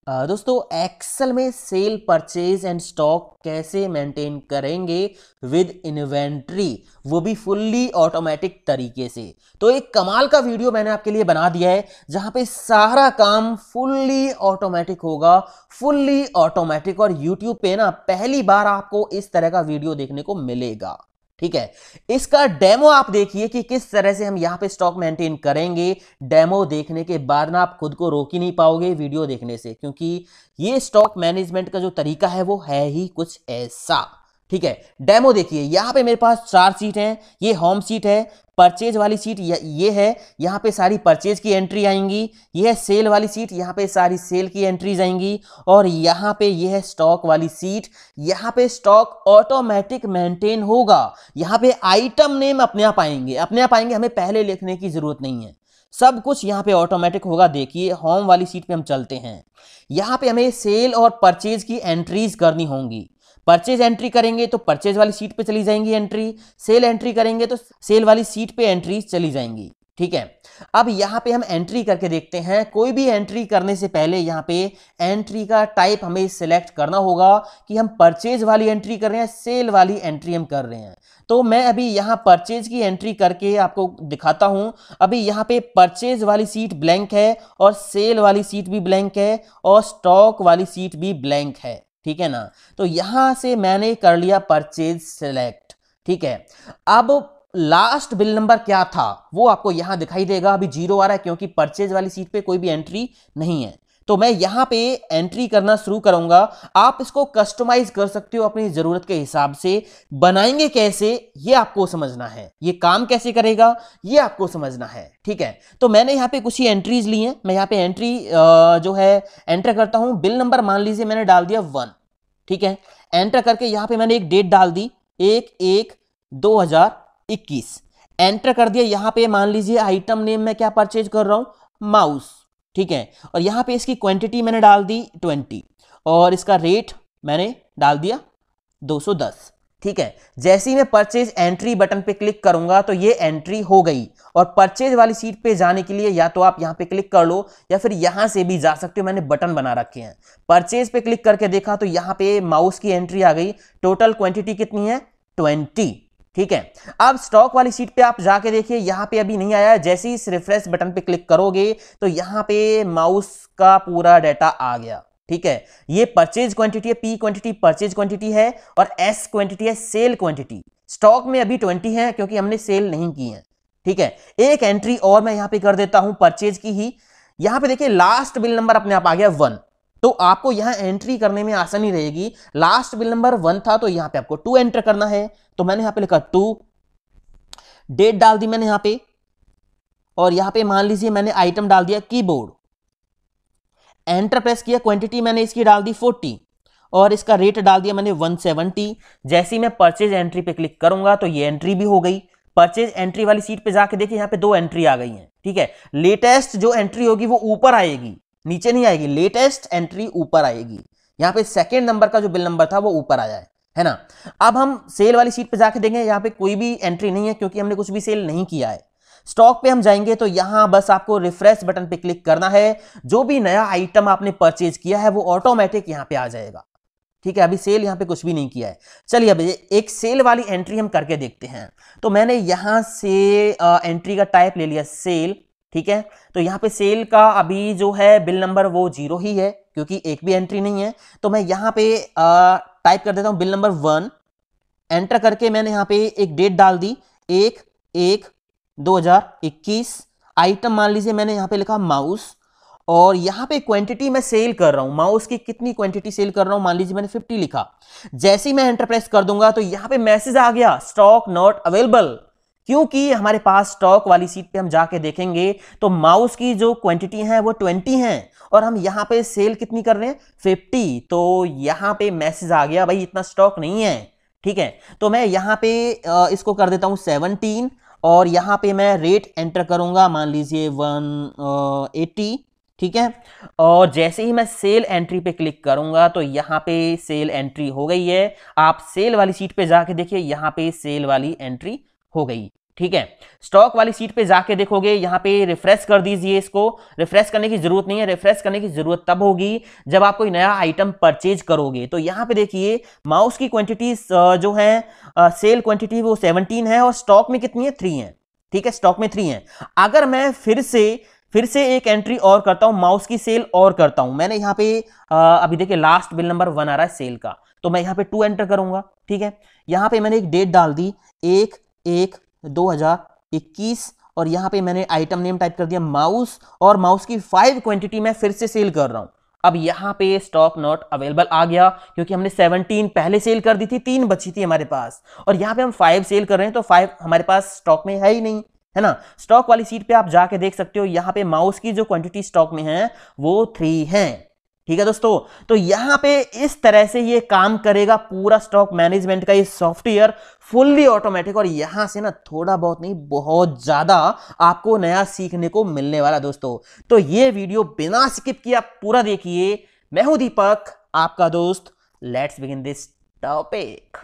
दोस्तों एक्सेल में cell purchase and stock कैसे मेंटेन करेंगे विद इन्वेंट्री, वो भी फुल्ली ऑटोमेटिक तरीके से। तो एक कमाल का वीडियो मैंने आपके लिए बना दिया है जहां पे सारा काम फुल्ली ऑटोमेटिक होगा, फुल्ली ऑटोमेटिक। और यूट्यूब पे ना पहली बार आपको इस तरह का वीडियो देखने को मिलेगा। ठीक है, इसका डेमो आप देखिए कि किस तरह से हम यहां पे स्टॉक मेंटेन करेंगे। डेमो देखने के बाद ना आप खुद को रोक ही नहीं पाओगे वीडियो देखने से, क्योंकि ये स्टॉक मैनेजमेंट का जो तरीका है वो है ही कुछ ऐसा। ठीक है, डेमो देखिए। यहां पे मेरे पास 4 सीट हैं। ये होम सीट है, परचेज वाली सीट ये है, यहां पे सारी परचेज की एंट्री आएंगी। ये है सेल वाली सीट, यहां पे सारी सेल की एंट्रीज आएंगी। और यहां पे ये है स्टॉक वाली सीट, यहां पे स्टॉक ऑटोमेटिक मेंटेन होगा। यहां पे आइटम नेम अपने आप आएंगे, हमें पहले लिखने की जरूरत नहीं है, सब कुछ यहां पे ऑटोमेटिक होगा। देखिए होम वाली सीट पे हम चलते हैं। यहां पे हमें सेल और परचेज की एंट्रीज करनी होंगी। परचेज एंट्री करेंगे तो परचेज वाली सीट पे चली जाएंगी एंट्री, सेल एंट्री करेंगे तो सेल वाली सीट पे एंट्री चली जाएंगी। ठीक है, अब यहां पे हम एंट्री करके देखते हैं। कोई भी एंट्री करने से पहले यहां पे एंट्री का टाइप हमें सिलेक्ट करना होगा कि हम परचेज वाली एंट्री कर रहे हैं, सेल वाली एंट्री हम कर रहे हैं। तो मैं अभी यहां परचेज की एंट्री करके आपको दिखाता हूं। अभी यहां पे परचेज वाली सीट ब्लैंक है और सेल वाली सीट भी ब्लैंक है और स्टॉक वाली सीट भी ब्लैंक है। ठीक है ना, तो यहां से मैंने कर लिया परचेज सिलेक्ट। ठीक है, अब लास्ट बिल नंबर क्या था वो आपको यहां दिखाई देगा। अभी 0 आ रहा है क्योंकि परचेज वाली सीट पे कोई भी एंट्री नहीं है। तो मैं यहां पे एंट्री करना शुरू करूंगा। आप इसको कस्टमाइज कर सकते हो अपनी जरूरत के हिसाब से। बनाएंगे कैसे ये आपको समझना है, ये काम कैसे करेगा ये आपको समझना है। ठीक है, तो मैंने यहां पे कुछ ही एंट्रीज ली हैं। मैं यहां पे एंट्री जो है एंटर करता हूं। बिल नंबर मान लीजिए मैंने डाल दिया 1। ठीक है, एंटर करके यहां पे मैंने एक डेट डाल दी 1/1/2021। एंटर कर दिया। यहां पे मान लीजिए आइटम नेम में क्या परचेज कर रहा हूं, माउस। ठीक है, और यहां पे इसकी क्वांटिटी मैंने डाल दी 20 और इसका रेट मैंने डाल दिया 210। ठीक है, जैसे ही मैं परचेज एंट्री बटन पे क्लिक करूंगा तो ये एंट्री हो गई। और परचेज वाली सीट पे जाने के लिए या तो आप यहां पे क्लिक कर लो या फिर यहां से भी जा सकते हो। मैंने बटन बना रखे हैं। परचेज पे क्लिक करके देखा तो यहां पे माउस की एंट्री आ गई। टोटल क्वांटिटी कितनी है, 20। ठीक है, अब स्टॉक वाली सीट पे आप जाके देखिए, यहां पे अभी नहीं आया। जैसे ही इस रिफ्रेश बटन पे क्लिक करोगे तो यहां पे माउस का पूरा डाटा आ गया। ठीक है, ये परचेज क्वांटिटी है, पी क्वांटिटी परचेज क्वांटिटी है और एस क्वांटिटी है सेल क्वांटिटी। स्टॉक में अभी 20 है क्योंकि हमने सेल नहीं की है। ठीक है, एक एंट्री और मैं यहां पे कर देता हूं परचेज की ही। यहां पे देखिए लास्ट बिल नंबर अपने आप आ गया 1। तो आपको यहां एंट्री करने में आसानी रहेगी। लास्ट बिल नंबर 1 था तो यहां पे आपको 2 एंटर करना है। तो मैंने यहां पे लिखा 2, डेट डाल दी मैंने यहां पे, और यहां पे मान लीजिए मैंने आइटम डाल दिया कीबोर्ड। एंटर प्रेस किया, क्वांटिटी मैंने इसकी डाल दी 40 और इसका रेट डाल दिया मैंने 170। जैसे ही मैं परचेज एंट्री पे क्लिक करूंगा तो ये एंट्री भी हो गई। परचेज एंट्री वाली सीट पे जाके देखिए यहां पे 2 एंट्री आ गई हैं। ठीक है, लेटेस्ट जो एंट्री होगी वो ऊपर आएगी, नीचे नहीं आएगी। लेटेस्ट एंट्री ऊपर आएगी। यहां पे सेकेंड नंबर का जो बिल नंबर था वो ऊपर आया है ना। अब हम सेल वाली सीट पे जाके देखेंगे, यहां पे कोई भी एंट्री नहीं है क्योंकि हमने कुछ भी सेल नहीं किया है। स्टॉक पे हम जाएंगे तो यहां बस आपको रिफ्रेश बटन पे क्लिक करना है। जो भी नया आइटम आपने परचेज किया है वो ऑटोमेटिक यहां पे आ जाएगा। ठीक है, अभी सेल यहां पे कुछ भी नहीं किया है। चलिए अब एक सेल वाली एंट्री हम करके देखते हैं। तो मैंने यहां से एंट्री का टाइप ले लिया सेल। ठीक है, तो यहां पे सेल का अभी जो है बिल नंबर वो 0 ही है क्योंकि एक भी एंट्री नहीं है। तो मैं यहां पे टाइप कर देता हूं बिल नंबर 1। एंटर करके मैंने यहां पे एक डेट डाल दी 1/1/2021। आइटम मान लीजिए मैंने यहां पे लिखा माउस और यहां पे क्वांटिटी मैं सेल कर रहा हूं। माउस की कितनी क्वांटिटी सेल कर रहा हूं, मान लीजिए मैंने 50 लिखा। जैसे ही मैं एंटर प्रेस कर दूंगा तो यहां पे मैसेज आ गया स्टॉक नॉट अवेलेबल, क्योंकि हमारे पास स्टॉक वाली सीट पे हम जाके देखेंगे तो माउस की जो क्वांटिटी है वो 20 है और हम यहां पे सेल कितनी कर रहे हैं 50। तो यहां पे मैसेज आ गया भाई इतना स्टॉक नहीं है। ठीक है, तो मैं यहां पे इसको कर देता हूं 17 और यहां पे मैं रेट एंटर करूंगा, मान लीजिए 180। ठीक है, और जैसे ही मैं सेल एंट्री पे क्लिक करूंगा तो यहां पे सेल एंट्री हो गई है। आप सेल वाली सीट पे जाके देखिए यहां पे सेल वाली एंट्री हो गई। ठीक है। स्टॉक वाली सीट पे जाके देखोगे, यहां पे रिफ्रेश कर दीजिए। इसको रिफ्रेश करने की जरूरत नहीं है, रिफ्रेश करने की जरूरत तब होगी जब आप कोई नया आइटम परचेज करोगे। तो यहां पे देखिए माउस की क्वांटिटी जो है सेल क्वांटिटी वो 17 है और स्टॉक में कितनी है 3 है। ठीक है, स्टॉक में 3 है। अगर मैं फिर से एक एंट्री और करता हूं, माउस की सेल और करता हूं, मैंने यहां पे अभी देखिए लास्ट बिल नंबर 1 आ रहा है सेल का, तो मैं यहां पे 2 एंटर करूंगा। ठीक है, यहां पे मैंने एक डेट डाल दी 1/1/2021 और यहां पे मैंने आइटम नेम टाइप कर दिया माउस, और माउस की 5 क्वांटिटी मैं फिर से सेल कर रहा हूं। अब यहां पे स्टॉक नॉट अवेलेबल आ गया क्योंकि हमने 17 पहले सेल कर दी थी, 3 बची थी हमारे पास, और यहां पे हम 5 सेल कर रहे हैं तो 5 हमारे पास स्टॉक में है ही नहीं, है ना। स्टॉक वाली सीट पे आप जाके देख सकते हो, यहां पे माउस की जो क्वांटिटी स्टॉक में है वो 3 है। ठीक है दोस्तों, तो यहां पे इस तरह से ये काम करेगा पूरा स्टॉक मैनेजमेंट का ये सॉफ्टवेयर, फुल्ली ऑटोमेटिक। और यहां से ना थोड़ा बहुत नहीं, बहुत ज्यादा आपको नया सीखने को मिलने वाला दोस्तों। तो ये वीडियो बिना स्किप किए आप पूरा देखिए। मैं हूं दीपक, आपका दोस्त। Let's begin this topic.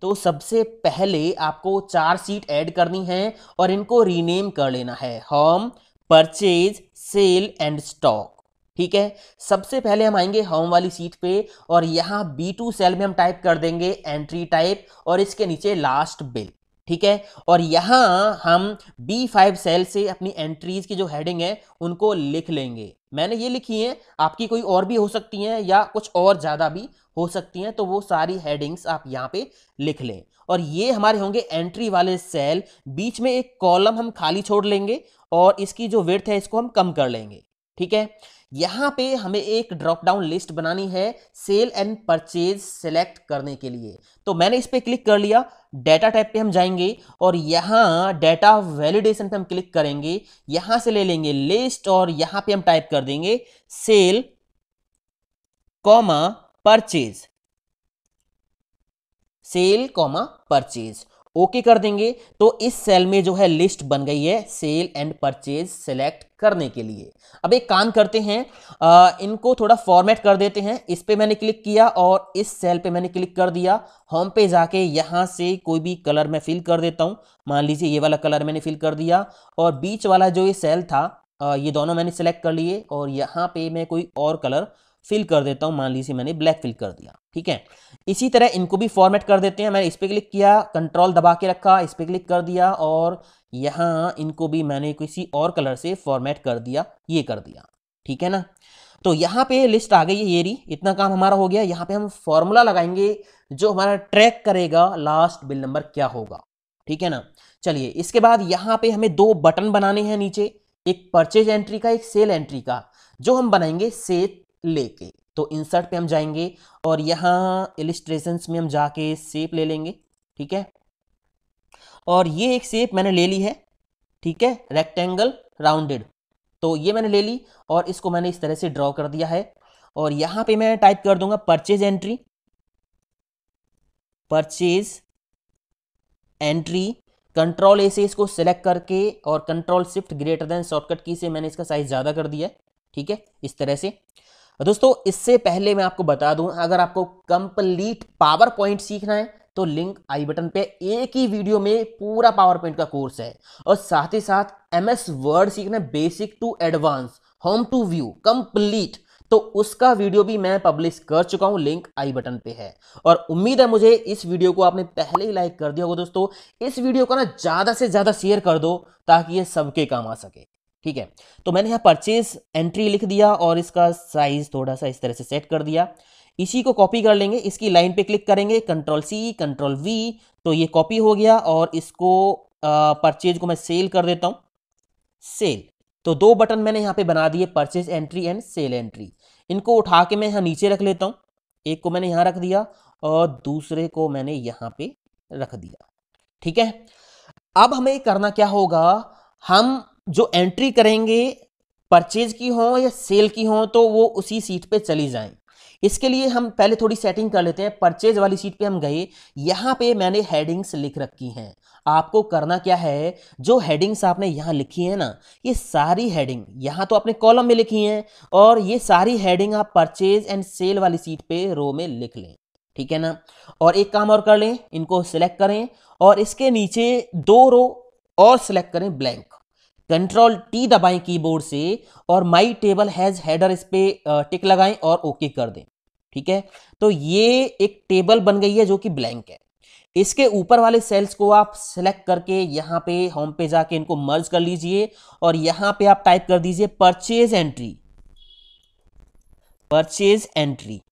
तो सबसे पहले आपको 4 सीट ऐड करनी है और इनको रीनेम कर लेना है, home, purchase, sale and stock. ठीक है, सबसे पहले हम आएंगे होम वाली सीट पे और यहां B2 सेल में हम टाइप कर देंगे एंट्री टाइप और इसके नीचे लास्ट बिल। ठीक है, और यहां हम B5 सेल से अपनी एंट्रीज की जो हेडिंग है उनको लिख लेंगे। मैंने ये लिखी है, आपकी कोई और भी हो सकती हैं या कुछ और ज्यादा भी हो सकती हैं, तो वो सारी हेडिंग्स आप यहां पे लिख लें। और ये हमारे होंगे एंट्री वाले सेल। बीच में एक कॉलम हम खाली छोड़ लेंगे और इसकी जो विड्थ है इसको हम कम कर लेंगे। ठीक है, यहां पे हमें एक ड्रॉप डाउन लिस्ट बनानी है सेल एंड परचेज सेलेक्ट करने के लिए। तो मैंने इस पे क्लिक कर लिया, डेटा टाइप पे हम जाएंगे और यहां डेटा वैलिडेशन पे हम क्लिक करेंगे। यहां से ले लेंगे लिस्ट और यहां पे हम टाइप कर देंगे sale comma purchase, sale comma purchase, okay कर देंगे। तो इस सेल में जो है लिस्ट बन गई है सेल एंड परचेज सेलेक्ट करने के लिए। अब एक काम करते हैं, इनको थोड़ा फॉर्मेट कर देते हैं। इस पे मैंने क्लिक किया और इस सेल पे मैंने क्लिक कर दिया। होम पे जाके यहां से कोई भी कलर मैं फिल कर देता हूं, मान लीजिए ये वाला कलर मैंने फिल कर दिया। और बीच वाला जो ये सेल था, ये दोनों मैंने सेलेक्ट कर लिए और यहां पे मैं कोई और कलर फिल कर देता हूं, मान लीजिए मैंने ब्लैक फिल कर दिया। ठीक है, इसी तरह इनको भी फॉर्मेट कर देते हैं। मैंने इस पे क्लिक किया, कंट्रोल दबा के रखा, इस पे क्लिक कर दिया और यहां इनको भी मैंने किसी और कलर से फॉर्मेट कर दिया, ये कर दिया। ठीक है ना, तो यहां पे लिस्ट आ गई है ये रही। इतना काम हमारा हो गया। यहां पे हम फॉर्मूला लगाएंगे जो हमारा ट्रैक करेगा लास्ट बिल नंबर क्या होगा। ठीक है ना, चलिए इसके बाद यहां पे हमें 2 बटन बनाने हैं नीचे, एक परचेज एंट्री का, एक सेल एंट्री का, जो हम बनाएंगे सेल लेके। तो इंसर्ट पे हम जाएंगे और यहां इलिस्ट्रेशंस में हम जाके शेप ले लेंगे। ठीक है, और ये एक शेप मैंने ले ली है। ठीक है, रेक्टेंगल राउंडेड, तो ये मैंने ले ली और इसको मैंने इस तरह से ड्रॉ कर दिया है। और यहां पे मैं टाइप कर दूंगा purchase entry, purchase entry, control ए से इसको सिलेक्ट करके और control shift greater than shortcut की से मैंने इसका साइज ज्यादा कर दिया है। ठीक है, इस तरह से। दोस्तों इससे पहले मैं आपको बता दूं, अगर आपको कंप्लीट पावर पॉइंट सीखना है तो लिंक आई बटन पे, एक ही वीडियो में पूरा पावर पॉइंट का कोर्स है। और साथ ही साथ MS वर्ड सीखना है basic to advance, home to view complete, तो उसका वीडियो भी मैं पब्लिश कर चुका हूं, लिंक आई बटन पे है। और उम्मीद है मुझे इस वीडियो को आपने पहले ही लाइक कर दिया होगा। दोस्तों इस वीडियो को ना ज्यादा से ज्यादा शेयर कर दो ताकि ये सबके काम आ सके। ठीक है, तो मैंने यहाँ परचेज एंट्री लिख दिया और इसका साइज थोड़ा सा इस तरह से सेट कर दिया। इसी को कॉपी कर लेंगे, इसकी लाइन पे क्लिक करेंगे, कंट्रोल C कंट्रोल V, तो ये कॉपी हो गया। और इसको परचेज को मैं सेल कर देता हूं, सेल। तो 2 बटन मैंने यहाँ पे बना दिए, purchase entry and sale entry. इनको उठा के मैं यहाँ नीचे रख लेता हूँ, एक को मैंने यहाँ रख दिया और दूसरे को मैंने यहाँ पे रख दिया। ठीक है, अब हमें करना क्या होगा, हम जो एंट्री करेंगे परचेज की हो या सेल की हो तो वो उसी सीट पे चली जाएं। इसके लिए हम पहले थोड़ी सेटिंग कर लेते हैं। परचेज वाली सीट पे हम गए, यहां पे मैंने हेडिंग्स लिख रखी हैं। आपको करना क्या है, जो हेडिंग्स आपने यहां लिखी है ना, ये सारी हेडिंग यहां तो अपने कॉलम में लिखी हैं और ये सारी हेडिंग आप परचेज एंड सेल वाली सीट पे रो में लिख लें। ठीक है ना, और एक काम और कर लें, इनको सिलेक्ट करें और इसके नीचे 2 रो और सिलेक्ट करें ब्लैंक। कंट्रोल टी दबाएं कीबोर्ड से और माई टेबल हैज हेडर इस पे टिक लगाएं और ओके कर दें। ठीक है, तो ये एक टेबल बन गई है जो कि ब्लैंक है। इसके ऊपर वाले सेल्स को आप सिलेक्ट करके यहां पे होम पे जाके इनको मर्ज कर लीजिए और यहां पे आप टाइप कर दीजिए परचेज एंट्री, परचेज एंट्री।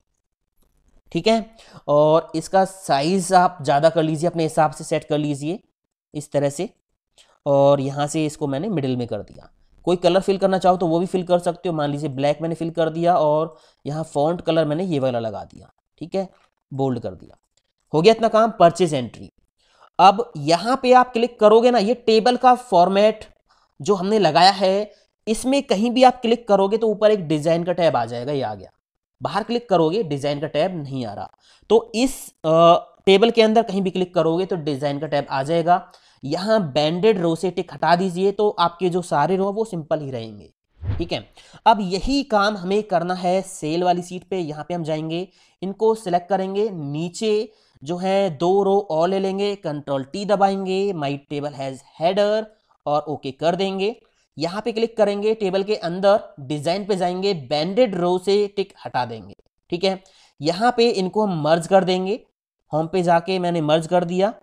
ठीक है, और इसका साइज आप ज्यादा कर लीजिए, अपने हिसाब से सेट कर लीजिए इस तरह से। और यहां से इसको मैंने मिडिल में कर दिया। कोई कलर फिल करना चाहो तो वो भी फिल कर सकते हो, मान लीजिए ब्लैक मैंने फिल कर दिया और यहाँ फॉन्ट कलर मैंने ये वाला लगा दिया। ठीक है, बोल्ड कर दिया। हो गया इतना काम, परचेज एंट्री। अब यहां पे आप क्लिक करोगे ना, ये टेबल का फॉर्मेट जो हमने लगाया है, इसमें कहीं भी आप क्लिक करोगे तो ऊपर एक डिजाइन का टैब आ जाएगा, ये आ गया। बाहर क्लिक करोगे डिजाइन का टैब नहीं आ रहा, तो इस टेबल के अंदर कहीं भी क्लिक करोगे तो डिजाइन का टैब आ जाएगा। यहां बैंडेड रो से टिक हटा दीजिए तो आपके जो सारे रो वो सिंपल ही रहेंगे। ठीक है, अब यही काम हमें करना है सेल वाली सीट पे। यहां पे हम जाएंगे, इनको सिलेक्ट करेंगे, नीचे जो है 2 रो और ले लेंगे, कंट्रोल टी दबाएंगे, माई टेबल हैज हेडर और ओके कर देंगे। यहां पे क्लिक करेंगे, टेबल के अंदर डिजाइन पे जाएंगे, बैंडेड रो से टिक हटा देंगे। ठीक है, यहां पे इनको हम मर्ज कर देंगे, होम पे जाके मैंने मर्ज कर दिया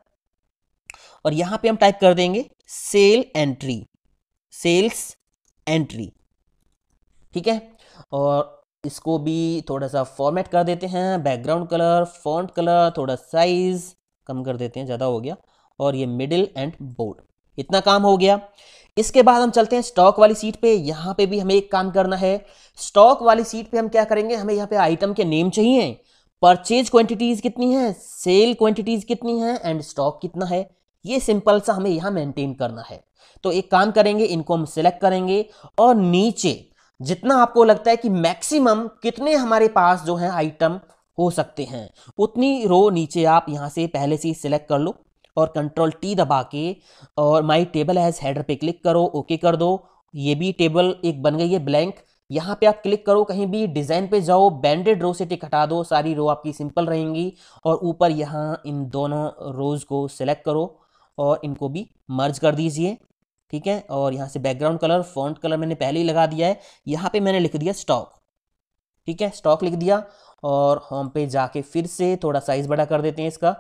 और यहां पे हम टाइप कर देंगे सेल एंट्री, सेल्स एंट्री। ठीक है, और इसको भी थोड़ा सा फॉर्मेट कर देते हैं, बैकग्राउंड कलर, फॉन्ट कलर, थोड़ा साइज कम कर देते हैं, ज़्यादा हो गया, और ये मिडिल एंड बोल्ड। इतना काम हो गया। इसके बाद हम चलते हैं स्टॉक वाली सीट पे। यहाँ पे भी हमें एक काम करना है। स्टॉक वाली सीट पे हम क्या करेंगे, हमें यहाँ पे आइटम के नेम चाहिए, परचेज क्वांटिटीज कितनी है, सेल क्वांटिटीज कितनी है एंड स्टॉक कितना है। ये सिंपल सा हमें यहाँ मेंटेन करना है। तो एक काम करेंगे, इनको हम सिलेक्ट करेंगे और नीचे जितना आपको लगता है कि मैक्सिमम कितने हमारे पास जो है आइटम हो सकते हैं, उतनी रो नीचे आप यहां से पहले से ही सिलेक्ट कर लो और कंट्रोल टी दबा के और माई टेबल हैज हेडर पे क्लिक करो, ओके कर दो। ये भी टेबल एक बन गई है ब्लैंक। यहां पे आप क्लिक करो, कहीं भी डिजाइन पे जाओ, बैंडेड रो से टिक हटा दो, सारी रो आपकी सिंपल रहेंगी। और ऊपर यहां इन दोनों रोज को सिलेक्ट करो और इनको भी मर्ज कर दीजिए। ठीक है, और यहाँ से बैकग्राउंड कलर, फॉन्ट कलर मैंने पहले ही लगा दिया है। यहाँ पे मैंने लिख दिया स्टॉक। ठीक है, स्टॉक लिख दिया और होम पे जाके फिर से थोड़ा साइज बड़ा कर देते हैं इसका।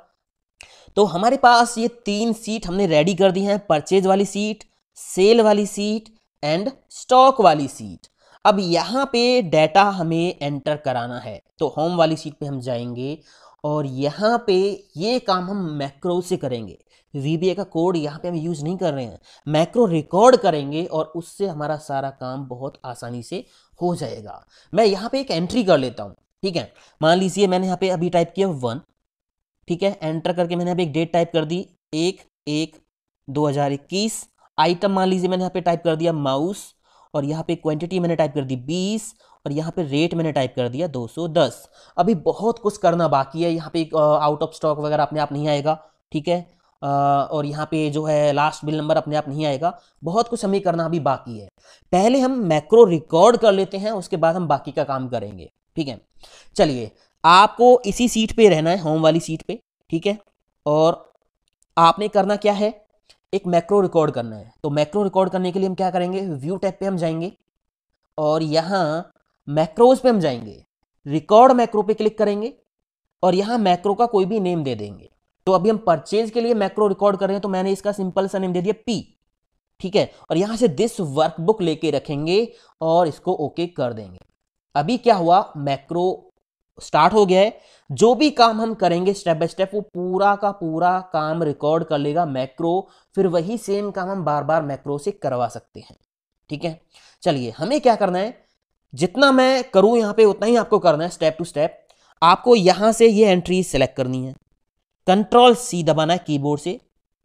तो हमारे पास ये 3 सीट हमने रेडी कर दी हैं, परचेज वाली सीट, सेल वाली सीट एंड स्टॉक वाली सीट। अब यहाँ पे डाटा हमें एंटर कराना है, तो होम वाली सीट पे हम जाएंगे और यहाँ पे ये काम हम मैक्रो से करेंगे। VBA का कोड यहाँ पे हम यूज नहीं कर रहे हैं, मैक्रो रिकॉर्ड करेंगे और उससे हमारा सारा काम बहुत आसानी से हो जाएगा। मैं यहाँ पे एक एंट्री कर लेता हूँ। ठीक है, मान लीजिए मैंने यहाँ पे अभी टाइप किया 1। ठीक है, एंटर करके मैंने अभी एक डेट टाइप कर दी 1/1/2021। आइटम मान लीजिए मैंने यहाँ पे टाइप कर दिया माउस और यहाँ पे क्वांटिटी मैंने टाइप कर दी 20 और यहाँ पे रेट मैंने टाइप कर दिया 210। अभी बहुत कुछ करना बाकी है। यहाँ पे आउट ऑफ स्टॉक वगैरह अपने आप नहीं आएगा। ठीक है, और यहाँ पे जो है लास्ट बिल नंबर अपने आप नहीं आएगा। बहुत कुछ हमें करना अभी बाकी है। पहले हम मैक्रो रिकॉर्ड कर लेते हैं, उसके बाद हम बाकी का काम करेंगे। ठीक है, चलिए, आपको इसी सीट पे रहना है, होम वाली सीट पे। ठीक है, और आपने करना क्या है, एक मैक्रो रिकॉर्ड करना है। तो मैक्रो रिकॉर्ड करने के लिए हम क्या करेंगे, व्यू टैब पे हम जाएंगे और यहाँ मैक्रोज पे हम जाएंगे, रिकॉर्ड मैक्रो पे क्लिक करेंगे और यहाँ मैक्रो का कोई भी नेम दे देंगे। तो अभी हम परचेज के लिए मैक्रो रिकॉर्ड कर रहे हैं, तो मैंने इसका सिंपल सा नेम दे दिया P। ठीक है, और यहां से दिस वर्कबुक लेके रखेंगे और इसको ओके कर देंगे। अभी क्या हुआ, मैक्रो स्टार्ट हो गया है। जो भी काम हम करेंगे स्टेप बाय स्टेप, वो पूरा का पूरा काम रिकॉर्ड कर लेगा मैक्रो। फिर वही सेम काम हम बार बार मैक्रो से करवा सकते हैं। ठीक है, चलिए, हमें क्या करना है, जितना मैं करूं यहां पे उतना ही आपको करना है, स्टेप टू स्टेप। आपको यहां से ये एंट्री सेलेक्ट करनी है, कंट्रोल C दबाना है कीबोर्ड से,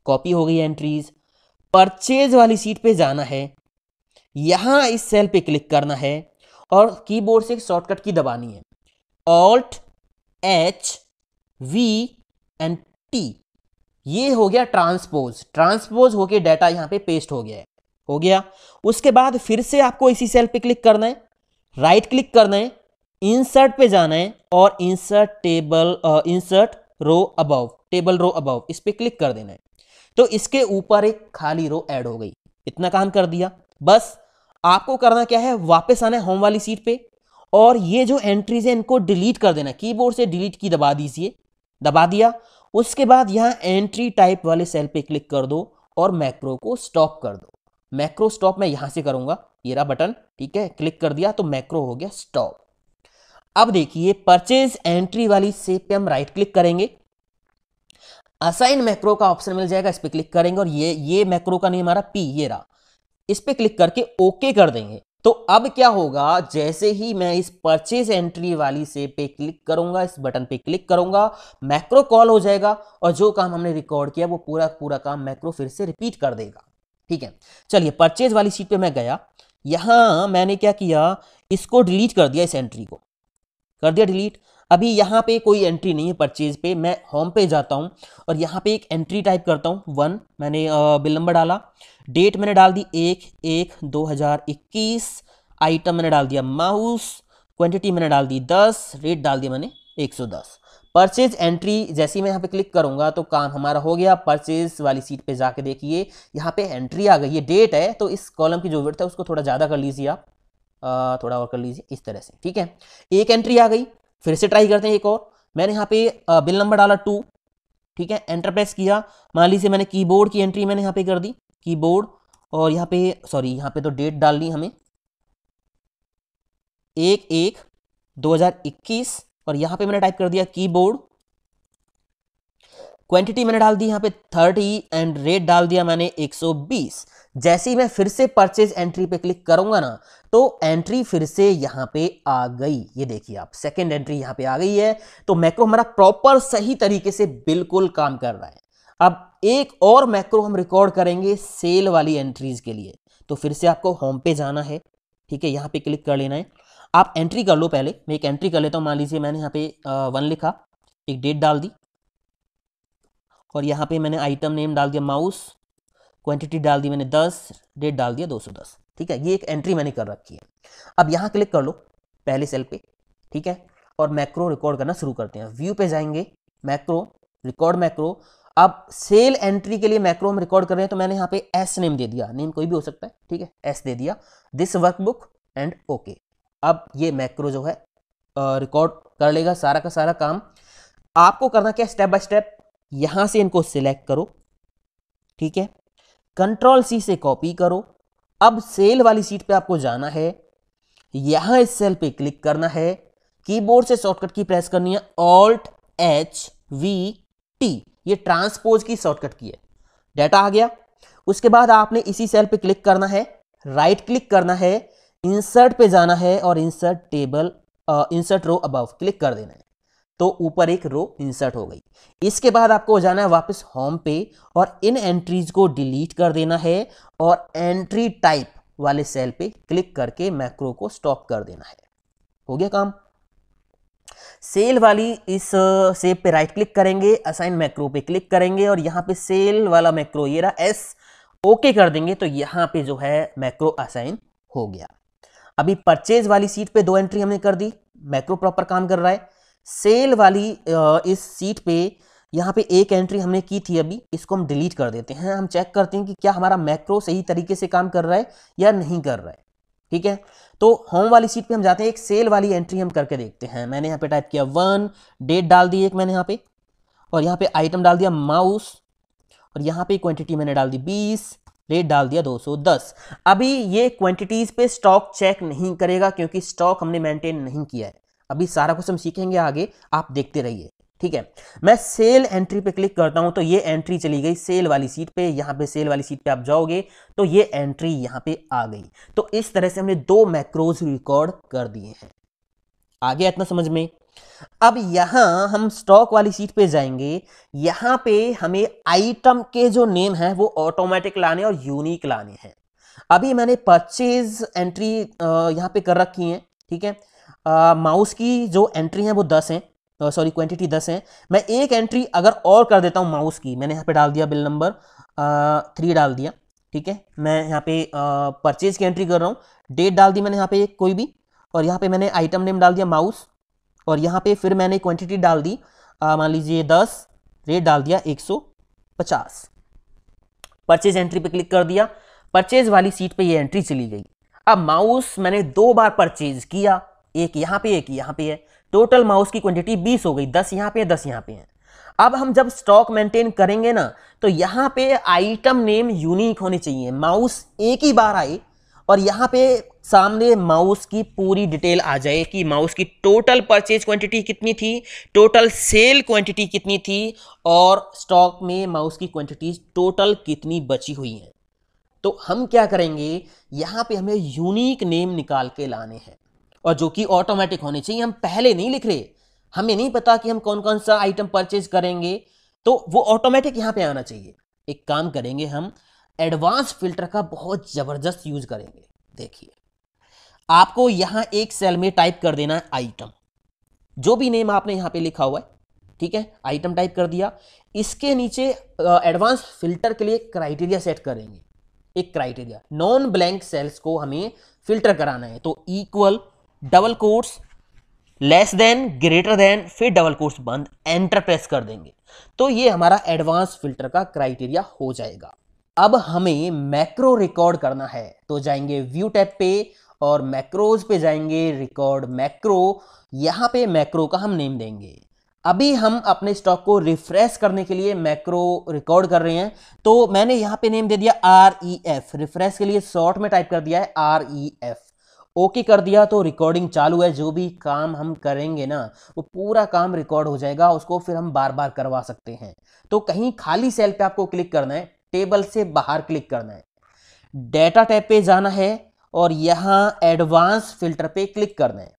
कॉपी हो गई एंट्रीज। परचेज वाली सीट पे जाना है, यहां इस सेल पे क्लिक करना है और कीबोर्ड से एक शॉर्टकट की दबानी है, Alt H V and T। ये हो गया ट्रांसपोज। ट्रांसपोज होके डाटा यहां पे पेस्ट हो गया है। हो गया, उसके बाद फिर से आपको इसी सेल पे क्लिक करना है, राइट क्लिक करना है, इंसर्ट पे जाना है और insert row above, table row above, इस पे क्लिक कर देना है। तो इसके ऊपर एक खाली रो ऐड हो गई। इतना काम कर दिया। बस आपको करना क्या है, वापस आना है होम वाली सीट पे और ये जो एंट्रीज है इनको डिलीट कर देना। कीबोर्ड से डिलीट की दबा दीजिए, दबा दिया। उसके बाद यहां एंट्री टाइप वाले सेल पे क्लिक कर दो और मैक्रो को स्टॉप कर दो। मैक्रो स्टॉप मैं यहां से करूंगा, ये रहा बटन, ठीक है, क्लिक कर दिया तो मैक्रो हो गया स्टॉप। अब देखिए परचेज एंट्री वाली सेल पे हम राइट क्लिक करेंगे, असाइन मैक्रो का ऑप्शन मिल जाएगा, इस पे क्लिक करेंगे और ये मैक्रो का नेम हमारा पी, ये रहा, इस पे क्लिक करके ओके कर देंगे। तो अब क्या होगा, जैसे ही मैं इस परचेज एंट्री वाली से पे क्लिक करूंगा, इस बटन पे क्लिक करूंगा, मैक्रो कॉल हो जाएगा और जो काम हमने रिकॉर्ड किया वो पूरा पूरा काम मैक्रो फिर से रिपीट कर देगा। ठीक है, चलिए परचेज वाली सीट पे मैं गया, यहां मैंने क्या किया, इसको डिलीट कर दिया, इस एंट्री को कर दिया डिलीट। अभी यहाँ पे कोई एंट्री नहीं है परचेज पे, मैं होम पे जाता हूँ और यहाँ पे एक एंट्री टाइप करता हूँ 1, मैंने बिल नंबर डाला, डेट मैंने डाल दी 1/1/2021, आइटम मैंने डाल दिया माउस, क्वांटिटी मैंने डाल दी 10, रेट डाल दिया मैंने 110। परचेज एंट्री जैसे ही मैं यहाँ पे क्लिक करूंगा तो काम हमारा हो गया। परचेज वाली सीट पे जाके देखिए यहाँ पे एंट्री आ गई, ये डेट है तो इस कॉलम की जो विड्थ है उसको थोड़ा ज़्यादा कर लीजिए आप, थोड़ा और कर लीजिए इस तरह से। ठीक है, एक एंट्री आ गई, फिर से ट्राई करते हैं एक और। मैंने यहाँ पे बिल नंबर डाला 2, ठीक है, एंटर प्रेस किया। मान लीजिए मैंने कीबोर्ड की एंट्री मैंने यहाँ पे कर दी, कीबोर्ड, और यहाँ पे सॉरी यहाँ पे तो डेट डालनी हमें 1/1/2021 और यहाँ पे मैंने टाइप कर दिया कीबोर्ड, क्वांटिटी मैंने डाल दी यहाँ पे 30 एंड रेट डाल दिया मैंने 120। जैसे ही मैं फिर से परचेज एंट्री पे क्लिक करूंगा ना तो एंट्री फिर से यहाँ पे आ गई, ये देखिए आप, सेकंड एंट्री यहाँ पे आ गई है। तो मैक्रो हमारा प्रॉपर सही तरीके से बिल्कुल काम कर रहा है। अब एक और मैक्रो हम रिकॉर्ड करेंगे सेल वाली एंट्रीज के लिए, तो फिर से आपको होम पे जाना है, ठीक है, यहाँ पे क्लिक कर लेना है। आप एंट्री कर लो, पहले मैं एक एंट्री कर लेता हूँ। मान लीजिए मैंने यहाँ पे 1 लिखा, एक डेट डाल दी और यहाँ पे मैंने आइटम नेम डाल दिया माउस, क्वांटिटी डाल दी मैंने 10, डेट डाल दिया 210। ठीक है, ये एक एंट्री मैंने कर रखी है। अब यहाँ क्लिक कर लो पहले सेल पे, ठीक है, और मैक्रो रिकॉर्ड करना शुरू करते हैं। व्यू पे जाएंगे, मैक्रो, रिकॉर्ड मैक्रो। अब सेल एंट्री के लिए मैक्रो हम रिकॉर्ड कर रहे हैं तो मैंने यहाँ पे एस नेम दे दिया, नेम कोई भी हो सकता है, ठीक है, एस दे दिया, दिस वर्कबुक एंड ओके। अब ये मैक्रो जो है रिकॉर्ड कर लेगा सारा का सारा काम। आपको करना क्या, स्टेप बाय स्टेप, यहां से इनको सिलेक्ट करो, ठीक है, कंट्रोल सी से कॉपी करो। अब सेल वाली सीट पे आपको जाना है, यहां इस सेल पे क्लिक करना है, कीबोर्ड से शॉर्टकट की प्रेस करनी है Alt+H+V+T, ये ट्रांसपोज की शॉर्टकट की है। डाटा आ गया, उसके बाद आपने इसी सेल पे क्लिक करना है, राइट क्लिक करना है, इंसर्ट पे जाना है और insert table, insert row above click कर देना है, तो ऊपर एक रो इंसर्ट हो गई। इसके बाद आपको जाना है वापस होम पे और इन एंट्रीज को डिलीट कर देना है और एंट्री टाइप वाले सेल पे क्लिक करके मैक्रो को स्टॉप कर देना है। हो गया काम। सेल वाली इस सेल पे राइट क्लिक करेंगे, असाइन मैक्रो पे क्लिक करेंगे और यहाँ पे सेल वाला मैक्रो ये रहा एस, ओके कर देंगे तो यहाँ पे जो है मैक्रो असाइन हो गया। अभी परचेज वाली सीट पे 2 एंट्री हमने कर दी, मैक्रो प्रॉपर काम कर रहा है। सेल वाली इस सीट पे यहाँ पे एक एंट्री हमने की थी, अभी इसको हम डिलीट कर देते हैं। हम चेक करते हैं कि क्या हमारा मैक्रो सही तरीके से काम कर रहा है या नहीं कर रहा है, ठीक है। तो होम वाली सीट पे हम जाते हैं, एक सेल वाली एंट्री हम करके देखते हैं। मैंने यहाँ पे टाइप किया 1, डेट डाल दी एक मैंने यहाँ पे, और यहाँ पे आइटम डाल दिया माउस, और यहाँ पे क्वांटिटी मैंने डाल दी 20, रेट डाल दिया 210। अभी ये क्वांटिटीज पे स्टॉक चेक नहीं करेगा क्योंकि स्टॉक हमने मेंटेन नहीं किया है। अभी सारा कुछ हम सीखेंगे आगे, आप देखते रहिए, ठीक है। मैं सेल एंट्री पे क्लिक करता हूं तो ये एंट्री चली गई सेल वाली सीट पे। यहां पे सेल वाली सीट पे आप जाओगे तो ये एंट्री यहां पे आ गई। तो इस तरह से हमने 2 मैक्रोज रिकॉर्ड कर दिए हैं। आ गया इतना समझ में। अब यहां हम स्टॉक वाली सीट पे जाएंगे, यहां पे हमें आइटम के जो नेम है वो ऑटोमेटिक लाने और यूनिक लाने हैं। अभी मैंने परचेज एंट्री यहां पे कर रखी है, ठीक है। माउस की जो एंट्री है वो 10 है, सॉरी क्वांटिटी 10 है। मैं एक एंट्री अगर और कर देता हूं माउस की, मैंने यहाँ पे डाल दिया बिल नंबर 3 डाल दिया, ठीक है। मैं यहाँ पे परचेज की एंट्री कर रहा हूँ, डेट डाल दी मैंने यहाँ पे कोई भी, और यहाँ पे मैंने आइटम नेम डाल दिया माउस, और यहाँ पे फिर मैंने क्वांटिटी डाल दी मान लीजिए 10, रेट डाल दिया 150। परचेज एंट्री पे क्लिक कर दिया, परचेज वाली सीट पे ये एंट्री चली गई। अब माउस मैंने 2 बार परचेज किया, एक यहाँ पे एक यहाँ पे है, टोटल माउस की क्वांटिटी 20 हो गई, 10 यहाँ पे 10 यहाँ पे है। अब हम जब स्टॉक मेंटेन करेंगे ना, तो यहाँ पे आइटम नेम यूनिक होने चाहिए, माउस एक ही बार आए और यहाँ पे सामने माउस की पूरी डिटेल आ जाए कि माउस की टोटल परचेज क्वांटिटी कितनी थी, टोटल सेल क्वांटिटी कितनी थी, और स्टॉक में माउस की क्वांटिटी टोटल कितनी बची हुई है। तो हम क्या करेंगे, यहाँ पे हमें यूनिक नेम निकाल के लाने हैं और जो कि ऑटोमेटिक होने चाहिए। हम पहले नहीं लिख रहे, हमें नहीं पता कि हम कौन कौन सा आइटम परचेज करेंगे, तो वो ऑटोमेटिक यहाँ पे आना चाहिए। एक काम करेंगे, हम एडवांस फिल्टर का बहुत जबरदस्त यूज करेंगे। देखिए, आपको यहां एक सेल में टाइप कर देना है आइटम, जो भी नेम आपने यहां पे लिखा हुआ है, ठीक है, आइटम टाइप कर दिया। इसके नीचे एडवांस फिल्टर के लिए क्राइटेरिया सेट करेंगे। एक क्राइटेरिया, नॉन ब्लैंक सेल्स को हमें फिल्टर कराना है, तो equal, double quotes, less than, greater than, फिर डबल कोट्स बंद, एंटर प्रेस कर देंगे, तो ये हमारा एडवांस फिल्टर का क्राइटेरिया हो जाएगा। अब हमें मैक्रो रिकॉर्ड करना है, तो जाएंगे व्यू टैब पे और मैक्रोज पे जाएंगे, रिकॉर्ड मैक्रो, यहां पे मैक्रो का हम नेम देंगे। अभी हम अपने स्टॉक को रिफ्रेश करने के लिए मैक्रो रिकॉर्ड कर रहे हैं, तो मैंने यहां पे नेम दे दिया REF, रिफ्रेश के लिए शॉर्ट में टाइप कर दिया है REF, ओके कर दिया तो रिकॉर्डिंग चालू है। जो भी काम हम करेंगे ना, वो पूरा काम रिकॉर्ड हो जाएगा, उसको फिर हम बार बार करवा सकते हैं। तो कहीं खाली सेल पे आपको क्लिक करना है, टेबल से बाहर क्लिक करना है, डेटा टैब पे जाना है और यहां एडवांस फिल्टर पे क्लिक करना है,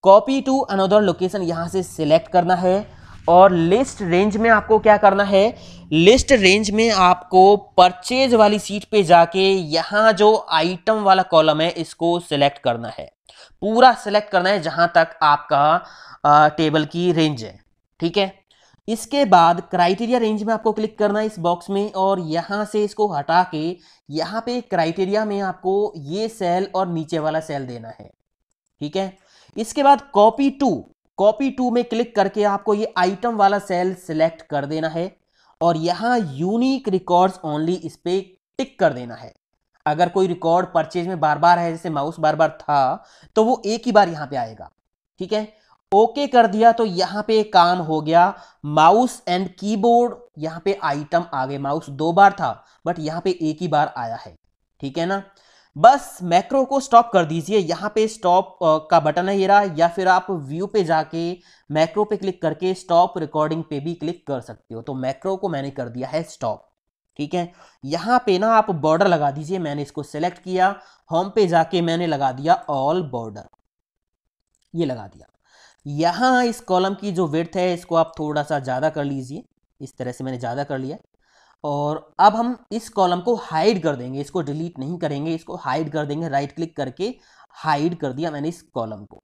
कॉपी टू अनदर लोकेशन यहां से सिलेक्ट करना है और लिस्ट रेंज में आपको क्या करना है, लिस्ट रेंज में आपको परचेज वाली सीट पे जाके यहां जो आइटम वाला कॉलम है इसको सिलेक्ट करना है, पूरा सिलेक्ट करना है जहां तक आपका टेबल की रेंज है, ठीक है। इसके बाद क्राइटेरिया रेंज में आपको क्लिक करना है इस बॉक्स में और यहां से इसको हटा के यहां पे क्राइटेरिया में आपको ये सेल और नीचे वाला सेल देना है, ठीक है। इसके बाद कॉपी टू में क्लिक करके आपको ये आइटम वाला सेल सिलेक्ट कर देना है और यहां यूनिक रिकॉर्ड्स ओनली इस पे टिक कर देना है। अगर कोई रिकॉर्ड परचेज में बार बार है, जैसे माउस बार बार था, तो वो एक ही बार यहां पे आएगा, ठीक है। ओके कर दिया तो यहां पे काम हो गया। माउस एंड कीबोर्ड यहां पे आइटम आ गए, माउस 2 बार था बट यहां पे एक ही बार आया है, ठीक है ना। बस मैक्रो को स्टॉप कर दीजिए, यहां पे स्टॉप का बटन है ये रहा, या फिर आप व्यू पे जाके मैक्रो पे क्लिक करके स्टॉप रिकॉर्डिंग पे भी क्लिक कर सकते हो। तो मैक्रो को मैंने कर दिया है स्टॉप, ठीक है। यहां पे ना आप बॉर्डर लगा दीजिए, मैंने इसको सेलेक्ट किया, होम पे जाके मैंने लगा दिया ऑल बॉर्डर, ये लगा दिया। यहां इस कॉलम की जो विड्थ है इसको आप थोड़ा सा ज़्यादा कर लीजिए, इस तरह से मैंने ज़्यादा कर लिया। और अब हम इस कॉलम को हाइड कर देंगे, इसको डिलीट नहीं करेंगे, इसको हाइड कर देंगे, राइट क्लिक करके हाइड कर दिया मैंने इस कॉलम को।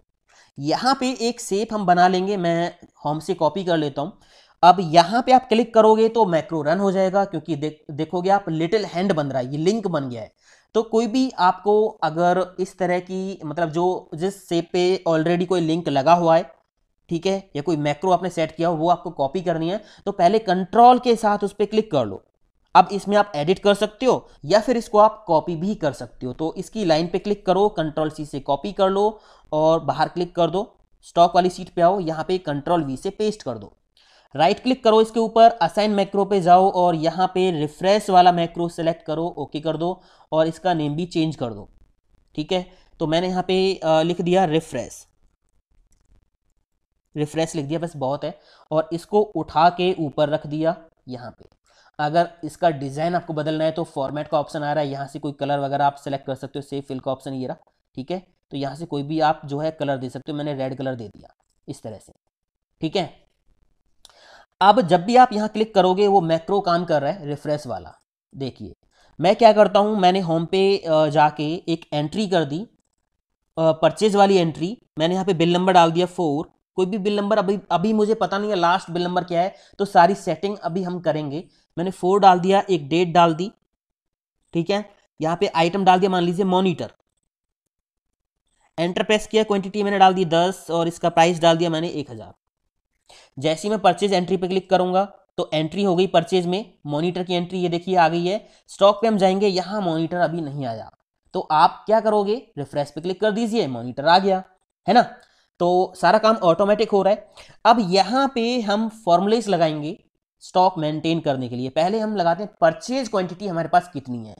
यहाँ पे एक शेप हम बना लेंगे, मैं होम से कॉपी कर लेता हूँ। अब यहाँ पे आप क्लिक करोगे तो मैक्रो रन हो जाएगा, क्योंकि देखोगे आप लिटिल हैंड बन रहा है, ये लिंक बन गया है। तो कोई भी आपको अगर इस तरह की, मतलब जो जिस शेप पे ऑलरेडी कोई लिंक लगा हुआ है, ठीक है, या कोई मैक्रो आपने सेट किया हो, वो आपको कॉपी करनी है, तो पहले कंट्रोल के साथ उस पर क्लिक कर लो। अब इसमें आप एडिट कर सकते हो या फिर इसको आप कॉपी भी कर सकते हो। तो इसकी लाइन पे क्लिक करो, कंट्रोल C से कॉपी कर लो और बाहर क्लिक कर दो, स्टॉक वाली सीट पे आओ, यहाँ पे कंट्रोल V से पेस्ट कर दो, राइट क्लिक करो इसके ऊपर, असाइन मैक्रो पे जाओ और यहाँ पे रिफ्रेश वाला मैक्रो सेलेक्ट करो, ओके कर दो और इसका नेम भी चेंज कर दो, ठीक है। तो मैंने यहाँ पे लिख दिया रिफ्रेश लिख दिया, बस बहुत है। और इसको उठा के ऊपर रख दिया यहाँ पे। अगर इसका डिज़ाइन आपको बदलना है तो फॉर्मेट का ऑप्शन आ रहा है, यहाँ से कोई कलर वगैरह आप सेलेक्ट कर सकते हो, सेव फिल का ऑप्शन ये रहा, ठीक है। तो यहाँ से कोई भी आप जो है कलर दे सकते हो, मैंने रेड कलर दे दिया इस तरह से, ठीक है। अब जब भी आप यहाँ क्लिक करोगे वो मैक्रो काम कर रहा है रिफ्रेश वाला। देखिए मैं क्या करता हूँ, मैंने होम पे जाके एक एंट्री कर दी, परचेज वाली एंट्री, मैंने यहाँ पे बिल नंबर डाल दिया 4, कोई भी बिल नंबर, अभी मुझे पता नहीं है लास्ट बिल नंबर क्या है, तो सारी सेटिंग अभी हम करेंगे। मैंने 4 डाल दिया, एक डेट डाल दी, ठीक है। यहाँ पे आइटम डाल दिया, मान लीजिए मॉनिटर, एंटर प्रेस किया, क्वांटिटी मैंने डाल दी 10 और इसका प्राइस डाल दिया मैंने 1000। जैसे ही मैं परचेज एंट्री पे क्लिक करूंगा तो एंट्री हो गई परचेज में, मॉनिटर की एंट्री ये देखिए आ गई है। स्टॉक पे हम जाएंगे, यहां मॉनिटर अभी नहीं आया, तो आप क्या करोगे, रिफ्रेश पे क्लिक कर दीजिए, मॉनिटर आ गया, है ना। तो सारा काम ऑटोमेटिक हो रहा है। अब यहां पे हम फॉर्मूलेस लगाएंगे स्टॉक मेंटेन करने के लिए। पहले हम लगाते हैं परचेज क्वांटिटी हमारे पास कितनी है।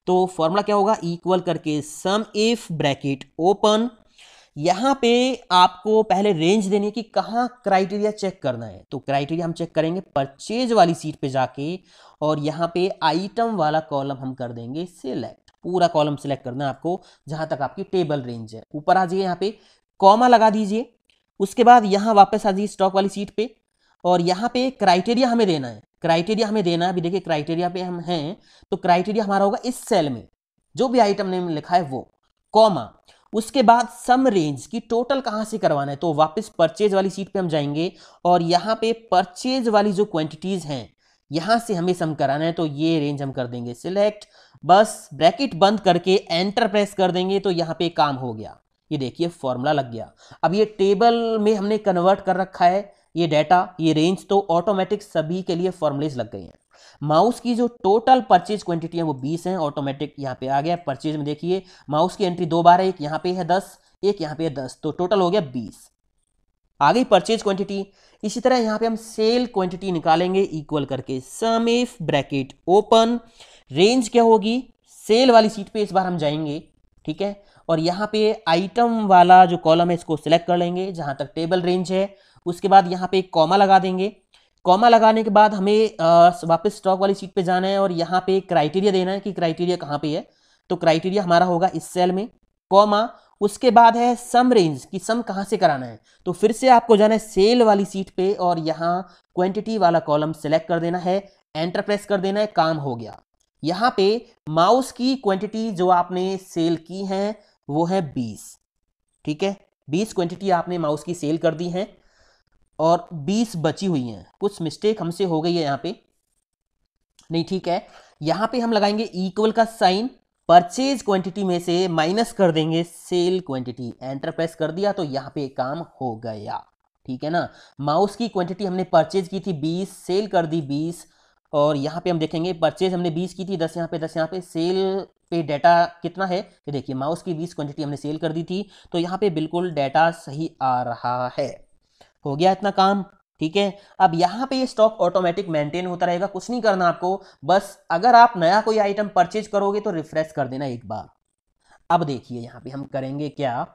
तो फॉर्मूला क्या होगा, इक्वल करके सम इफ ब्रैकेट ओपन, यहां पे आपको पहले रेंज देनी है कि कहां क्राइटेरिया चेक करना है। तो क्राइटेरिया हम चेक करेंगे परचेज वाली सीट पे जाके, और यहां पे आइटम वाला कॉलम हम कर देंगे सिलेक्ट। पूरा कॉलम सिलेक्ट करना है आपको जहां तक आपकी टेबल रेंज है। ऊपर आ जाइए, यहाँ पे कॉमा लगा दीजिए, उसके बाद यहां वापस आ जाइए स्टॉक वाली सीट पे, और यहां पे क्राइटेरिया हमें देना है। क्राइटेरिया हमें देना है, अभी देखिए क्राइटेरिया पे हम हैं, तो क्राइटेरिया हमारा होगा इस सेल में जो भी आइटम नेम लिखा है वो, कॉमा, उसके बाद सम रेंज की टोटल कहां से करवाना है। तो वापस परचेज वाली सीट पे हम जाएंगे, और यहां पे परचेज वाली जो क्वांटिटीज हैं यहां से हमें सम कराना है, तो ये रेंज हम कर देंगे सिलेक्ट। बस ब्रैकेट बंद करके एंटर प्रेस कर देंगे, तो यहां पे काम हो गया। ये देखिए फॉर्मूला लग गया। अब ये टेबल में हमने कन्वर्ट कर रखा है ये डाटा, ये रेंज, तो ऑटोमेटिक सभी के लिए फॉर्मुलेज लग गए हैं। माउस की जो टोटल परचेज क्वांटिटी है वो 20 है, ऑटोमेटिक यहाँ पे आ गया। परचेज में देखिए माउस की एंट्री 2 बार है, एक यहाँ पे है 10, एक यहाँ पे है 10, तो टोटल हो गया 20, आ गई परचेज क्वांटिटी। इसी तरह यहाँ पे हम सेल क्वांटिटी निकालेंगे, इक्वल करके सम इफ ब्रैकेट ओपन, रेंज क्या होगी, सेल वाली सीट पे इस बार हम जाएंगे, ठीक है, और यहाँ पे आइटम वाला जो कॉलम है इसको सिलेक्ट कर लेंगे जहां तक टेबल रेंज है। उसके बाद यहाँ पे एक कॉमा लगा देंगे। कॉमा लगाने के बाद हमें वापस स्टॉक वाली सीट पे जाना है, और यहाँ पे क्राइटेरिया देना है कि क्राइटेरिया कहाँ पे है। तो क्राइटेरिया हमारा होगा इस सेल में, कॉमा, उसके बाद है सम रेंज की सम कहाँ से कराना है। तो फिर से आपको जाना है सेल वाली सीट पे, और यहाँ क्वांटिटी वाला कॉलम सेलेक्ट कर देना है, एंटर प्रेस कर देना है, काम हो गया। यहाँ पे माउस की क्वांटिटी जो आपने सेल की है वो है 20, ठीक है, 20 क्वांटिटी आपने माउस की सेल कर दी है, और 20 बची हुई हैं। कुछ मिस्टेक हमसे हो गई है यहाँ पे, नहीं ठीक है। यहाँ पे हम लगाएंगे इक्वल का साइन, परचेज क्वांटिटी में से माइनस कर देंगे सेल क्वांटिटी, एंटर प्रेस कर दिया, तो यहाँ पे काम हो गया, ठीक है ना। माउस की क्वांटिटी हमने परचेज की थी 20, सेल कर दी 20, और यहाँ पे हम देखेंगे परचेज हमने 20 की थी, 10 यहाँ पे 10 यहाँ पे, सेल पे डाटा कितना है ये देखिए, माउस की 20 क्वांटिटी हमने सेल कर दी थी, तो यहाँ पे बिल्कुल डाटा सही आ रहा है। हो गया इतना काम, ठीक है। अब यहाँ पे ये स्टॉक ऑटोमेटिक मेंटेन होता रहेगा, कुछ नहीं करना आपको, बस अगर आप नया कोई आइटम परचेज करोगे तो रिफ्रेश कर देना एक बार। अब देखिए यहाँ पे हम करेंगे क्या,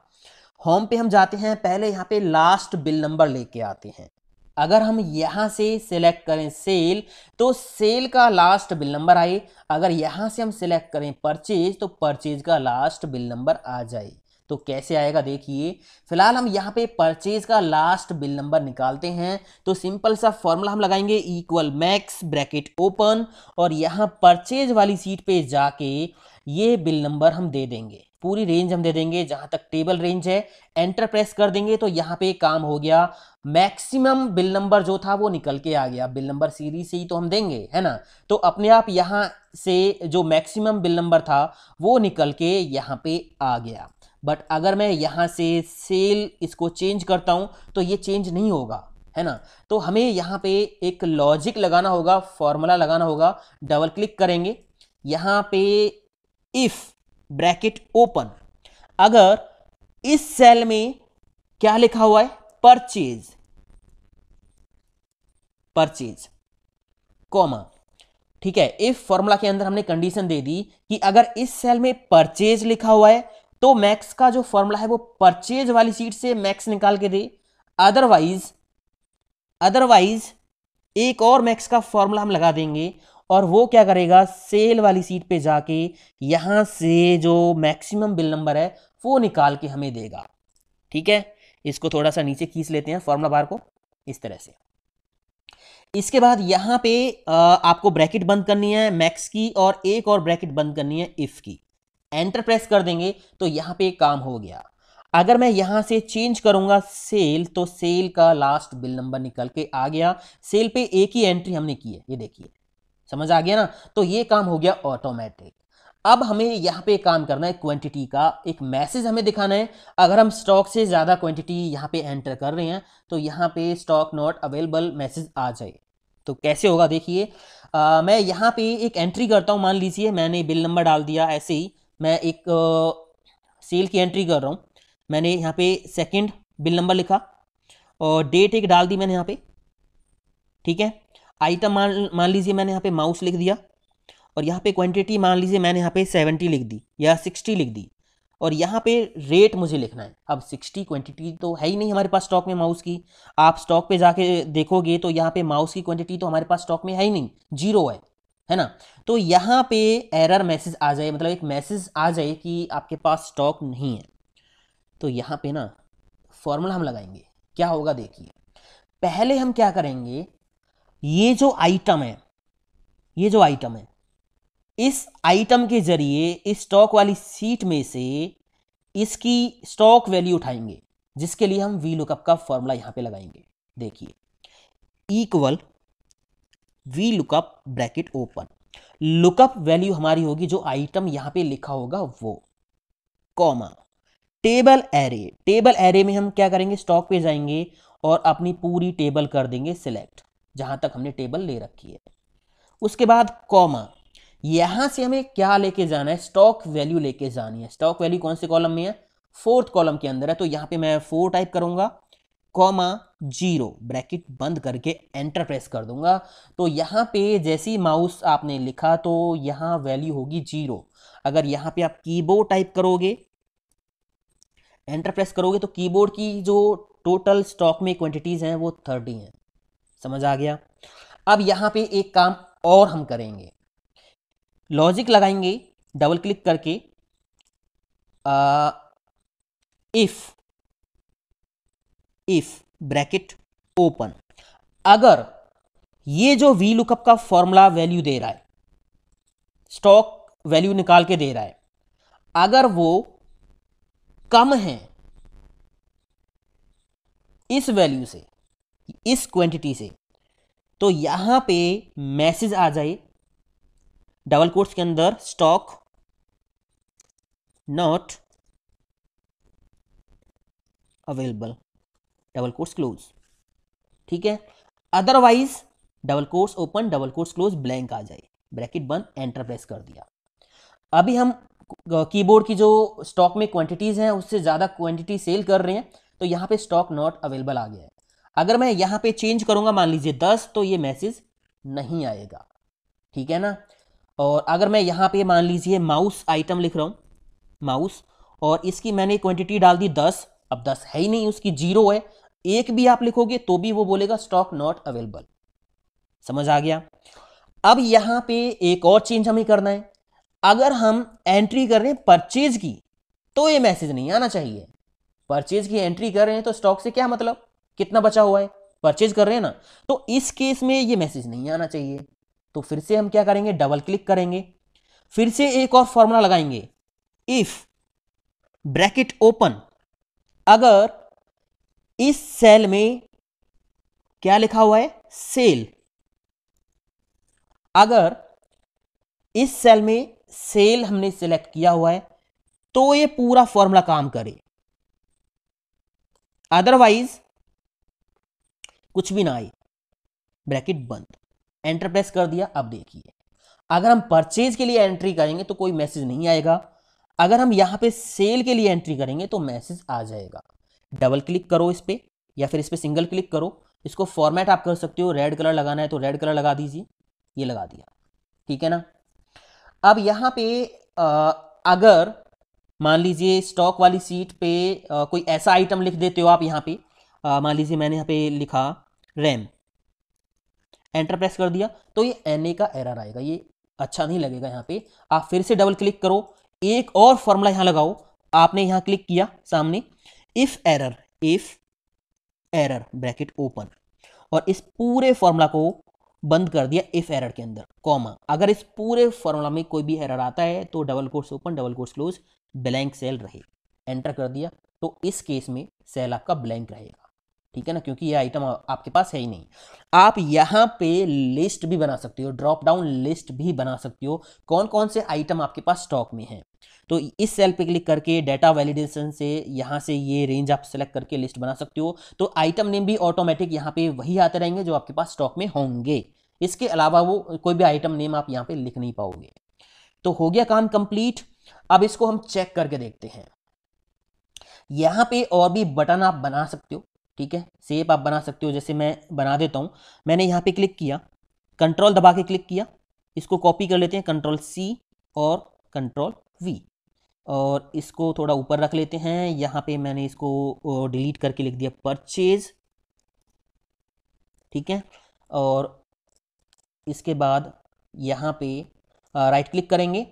होम पे हम जाते हैं, पहले यहाँ पे लास्ट बिल नंबर लेके आते हैं। अगर हम यहां से सिलेक्ट करें सेल, तो सेल का लास्ट बिल नंबर आए। अगर यहां से हम सिलेक्ट करें परचेज, तो परचेज का लास्ट बिल नंबर आ जाए। तो कैसे आएगा देखिए, फिलहाल हम यहाँ पे परचेज का लास्ट बिल नंबर निकालते हैं। तो सिंपल सा फॉर्मूला हम लगाएंगे, इक्वल मैक्स ब्रैकेट ओपन, और यहाँ परचेज वाली सीट पे जाके ये बिल नंबर हम दे देंगे, पूरी रेंज हम दे देंगे जहां तक टेबल रेंज है, एंटर प्रेस कर देंगे, तो यहाँ पे काम हो गया। मैक्सिमम बिल नंबर जो था वो निकल के आ गया, बिल नंबर सीरीज से ही तो हम देंगे, है ना। तो अपने आप यहाँ से जो मैक्सिमम बिल नंबर था वो निकल के यहाँ पे आ गया। बट अगर मैं यहाँ से सेल इसको चेंज करता हूँ तो ये चेंज नहीं होगा, है ना। तो हमें यहाँ पे एक लॉजिक लगाना होगा, फॉर्मूला लगाना होगा। डबल क्लिक करेंगे, यहाँ पे इफ ब्रैकेट ओपन, अगर इस सेल में क्या लिखा हुआ है, परचेज, परचेज कॉमा, ठीक है। इफ फॉर्मूला के अंदर हमने कंडीशन दे दी कि अगर इस सेल में परचेज लिखा हुआ है तो मैक्स का जो फॉर्मूला है वो परचेज वाली सीट से मैक्स निकाल के दे, अदरवाइज एक और मैक्स का फॉर्मूला हम लगा देंगे, और वो क्या करेगा, सेल वाली सीट पे जाके यहां से जो मैक्सिमम बिल नंबर है वो निकाल के हमें देगा, ठीक है। इसको थोड़ा सा नीचे खींच लेते हैं फॉर्मूला बार को, इस तरह से। इसके बाद यहां पे आपको ब्रैकेट बंद करनी है मैक्स की, और एक और ब्रैकेट बंद करनी है इफ की, एंटर प्रेस कर देंगे तो यहां पे काम हो गया। अगर मैं यहां से चेंज करूंगा सेल, तो सेल का लास्ट बिल नंबर निकल के आ गया। सेल पे एक ही एंट्री हमने की है, ये देखिए, समझ आ गया ना। तो ये काम हो गया ऑटोमेटिक। अब हमें यहाँ पे काम करना है क्वांटिटी का, एक मैसेज हमें दिखाना है। अगर हम स्टॉक से ज़्यादा क्वांटिटी यहाँ पे एंटर कर रहे हैं तो यहाँ पे स्टॉक नॉट अवेलेबल मैसेज आ जाए, तो कैसे होगा देखिए, मैं यहाँ पे एक एंट्री करता हूँ। मान लीजिए मैंने बिल नंबर डाल दिया, ऐसे ही मैं एक सेल की एंट्री कर रहा हूँ। मैंने यहाँ पे सेकंड बिल नंबर लिखा और डेट एक डाल दी मैंने यहाँ पे, ठीक है। आइटम मान लीजिए मैंने यहाँ पे माउस लिख दिया, और यहाँ पे क्वांटिटी मान लीजिए मैंने यहाँ पे 70 लिख दी या 60 लिख दी, और यहाँ पे रेट मुझे लिखना है। अब 60 क्वांटिटी तो है ही नहीं हमारे पास स्टॉक में माउस की। आप स्टॉक पे जाके देखोगे तो यहाँ पे माउस की क्वांटिटी तो हमारे पास स्टॉक में है ही नहीं, जीरो है ना। तो यहाँ पे एरर मैसेज आ जाए, मतलब एक मैसेज आ जाए कि आपके पास स्टॉक नहीं है। तो यहाँ पे ना फॉर्मूला हम लगाएंगे, क्या होगा देखिए। पहले हम क्या करेंगे, ये जो आइटम है, ये जो आइटम है, इस आइटम के जरिए इस स्टॉक वाली सीट में से इसकी स्टॉक वैल्यू उठाएंगे, जिसके लिए हम वी लुकअप का फॉर्मूला यहां पे लगाएंगे। देखिए, equal V lookup bracket open, lookup value हमारी होगी जो आइटम यहां पे लिखा होगा वो, comma table array. Table array में हम क्या करेंगे, स्टॉक पे जाएंगे और अपनी पूरी टेबल कर देंगे सिलेक्ट, जहां तक हमने टेबल ले रखी है। उसके बाद कॉमा, यहां से हमें क्या लेके जाना है, स्टॉक वैल्यू लेके जानी है। स्टॉक वैल्यू कौन से कॉलम में है, फोर्थ कॉलम के अंदर है। तो यहां पे मैं 4 टाइप करूंगा, कॉमा 0 ब्रैकेट बंद करके एंटर प्रेस कर दूंगा। तो यहां पे जैसी माउस आपने लिखा तो यहां वैल्यू होगी 0। अगर यहां पे आप कीबोर्ड टाइप करोगे, एंटर प्रेस करोगे, तो कीबोर्ड की जो टोटल स्टॉक में क्वांटिटीज हैं वो 30 हैं। समझ आ गया। अब यहां पे एक काम और हम करेंगे, लॉजिक लगाएंगे डबल क्लिक करके, इफ ब्रैकेट ओपन, अगर ये जो वी लुकअप का फॉर्मूला वैल्यू दे रहा है, स्टॉक वैल्यू निकाल के दे रहा है, अगर वो कम है इस वैल्यू से, इस क्वांटिटी से, तो यहां पे मैसेज आ जाए डबल कोट्स के अंदर, stock not available, double quotes close, ठीक है। Otherwise double quotes open, double quotes close, blank आ जाए, ब्रैकेट बंद, एंटर प्रेस कर दिया। अभी हम कीबोर्ड की जो स्टॉक में क्वांटिटीज हैं उससे ज्यादा क्वांटिटी सेल कर रहे हैं, तो यहां पे स्टॉक नॉट अवेलेबल आ गया है। अगर मैं यहां पे चेंज करूंगा, मान लीजिए 10, तो ये मैसेज नहीं आएगा, ठीक है ना। और अगर मैं यहां पे मान लीजिए माउस आइटम लिख रहा हूं, माउस, और इसकी मैंने क्वांटिटी डाल दी 10, अब 10 है ही नहीं, उसकी 0 है। एक भी आप लिखोगे तो भी वो बोलेगा स्टॉक नॉट अवेलेबल। समझ आ गया। अब यहां पे एक और चेंज हमें करना है, अगर हम एंट्री कर रहे हैं परचेज की, तो ये मैसेज नहीं आना चाहिए। परचेज की एंट्री कर रहे हैं तो स्टॉक से क्या मतलब, कितना बचा हुआ है, परचेज कर रहे हैं ना, तो इस केस में ये मैसेज नहीं आना चाहिए। तो फिर से हम क्या करेंगे, डबल क्लिक करेंगे, फिर से एक और फॉर्मूला लगाएंगे, इफ ब्रैकेट ओपन, अगर इस सेल में क्या लिखा हुआ है, सेल, अगर इस सेल में सेल हमने सिलेक्ट किया हुआ है तो ये पूरा फॉर्मूला काम करे, अदरवाइज कुछ भी ना आए, ब्रैकेट बंद, एंटर प्रेस कर दिया। अब देखिए, अगर हम परचेज के लिए एंट्री करेंगे तो कोई मैसेज नहीं आएगा, अगर हम यहां पे सेल के लिए एंट्री करेंगे तो मैसेज आ जाएगा। डबल क्लिक करो इस पे, या फिर इस पे सिंगल क्लिक करो, इसको फॉर्मेट आप कर सकते हो, रेड कलर लगाना है तो रेड कलर लगा दीजिए, ये लगा दिया, ठीक है ना। अब यहां पे अगर मान लीजिए स्टॉक वाली सीट पे कोई ऐसा आइटम लिख देते हो आप, यहां पे मान लीजिए मैंने यहां पे लिखा रैम, एंटर प्रेस कर दिया, तो ये एनए का एरर आएगा, ये अच्छा नहीं लगेगा। यहां पे आप फिर से डबल क्लिक करो, एक और फॉर्मूला यहां लगाओ, आपने यहां क्लिक किया सामने, इफ एरर ब्रैकेट ओपन, और इस पूरे फॉर्मूला को बंद कर दिया इफ एरर के अंदर, कॉमा, अगर इस पूरे फॉर्मूला में कोई भी एरर आता है तो double quotes open, double quotes close, blank cell रहे, एंटर कर दिया। तो इस केस में सेल आपका ब्लैंक रहेगा, ठीक है ना, क्योंकि ये आइटम आपके पास है ही नहीं। आप यहाँ पे लिस्ट भी बना सकते हो, ड्रॉप डाउन लिस्ट भी बना सकते हो, कौन कौन से आइटम आपके पास स्टॉक में हैं। तो इस सेल पे क्लिक करके डाटा वैलिडेशन से यहाँ से ये रेंज आप सेलेक्ट करके लिस्ट बना सकते हो। तो आइटम नेम भी ऑटोमेटिक यहाँ पे वही आते रहेंगे जो आपके पास स्टॉक में होंगे, इसके अलावा वो कोई भी आइटम नेम आप यहाँ पे लिख नहीं पाओगे। तो हो गया काम कंप्लीट। अब इसको हम चेक करके देखते हैं। यहाँ पे और भी बटन आप बना सकते हो, ठीक है, शेप आप बना सकते हो, जैसे मैं बना देता हूँ। मैंने यहाँ पे क्लिक किया, कंट्रोल दबा के क्लिक किया, इसको कॉपी कर लेते हैं, कंट्रोल सी और कंट्रोल वी, और इसको थोड़ा ऊपर रख लेते हैं। यहाँ पे मैंने इसको डिलीट करके लिख दिया परचेज, ठीक है। और इसके बाद यहाँ पे राइट क्लिक करेंगे,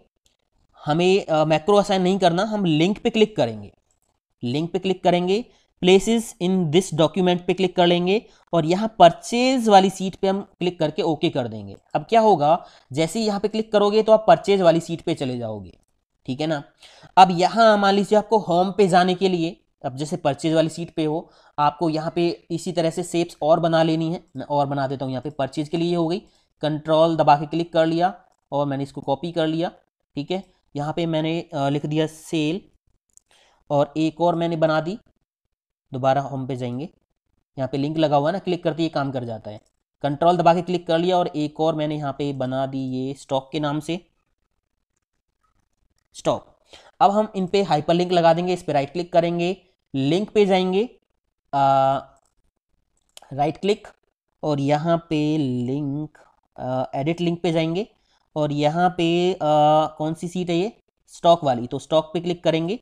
हमें मैक्रो असाइन नहीं करना, हम लिंक पे क्लिक करेंगे, लिंक पे क्लिक करेंगे, प्लेसेस इन दिस डॉक्यूमेंट पे क्लिक कर लेंगे, और यहाँ परचेज वाली सीट पे हम क्लिक करके ओके कर देंगे। अब क्या होगा, जैसे ही यहाँ पे क्लिक करोगे तो आप परचेज वाली सीट पे चले जाओगे, ठीक है ना। अब यहाँ मान लीजिए आपको होम पे जाने के लिए, अब जैसे परचेज वाली सीट पे हो, आपको यहाँ पे इसी तरह से शेप्स और बना लेनी है। मैं और बना देता हूँ, यहाँ पे परचेज के लिए हो गई, कंट्रोल दबा के क्लिक कर लिया और मैंने इसको कॉपी कर लिया, ठीक है। यहाँ पे मैंने लिख दिया सेल, और एक और मैंने बना दी, दोबारा होम पे जाएंगे, यहाँ पे लिंक लगा हुआ है ना, क्लिक करते ये काम कर जाता है। कंट्रोल दबा के क्लिक कर लिया, और एक और मैंने यहाँ पे बना दी ये स्टॉक के नाम से, स्टॉक। अब हम इन पे हाइपरलिंक लगा देंगे, इस पे राइट क्लिक करेंगे, लिंक पे जाएंगे, राइट क्लिक, और यहाँ पे लिंक, एडिट लिंक पे जाएंगे, और यहाँ पे कौन सी सीट है ये, स्टॉक वाली, तो स्टॉक पे क्लिक करेंगे,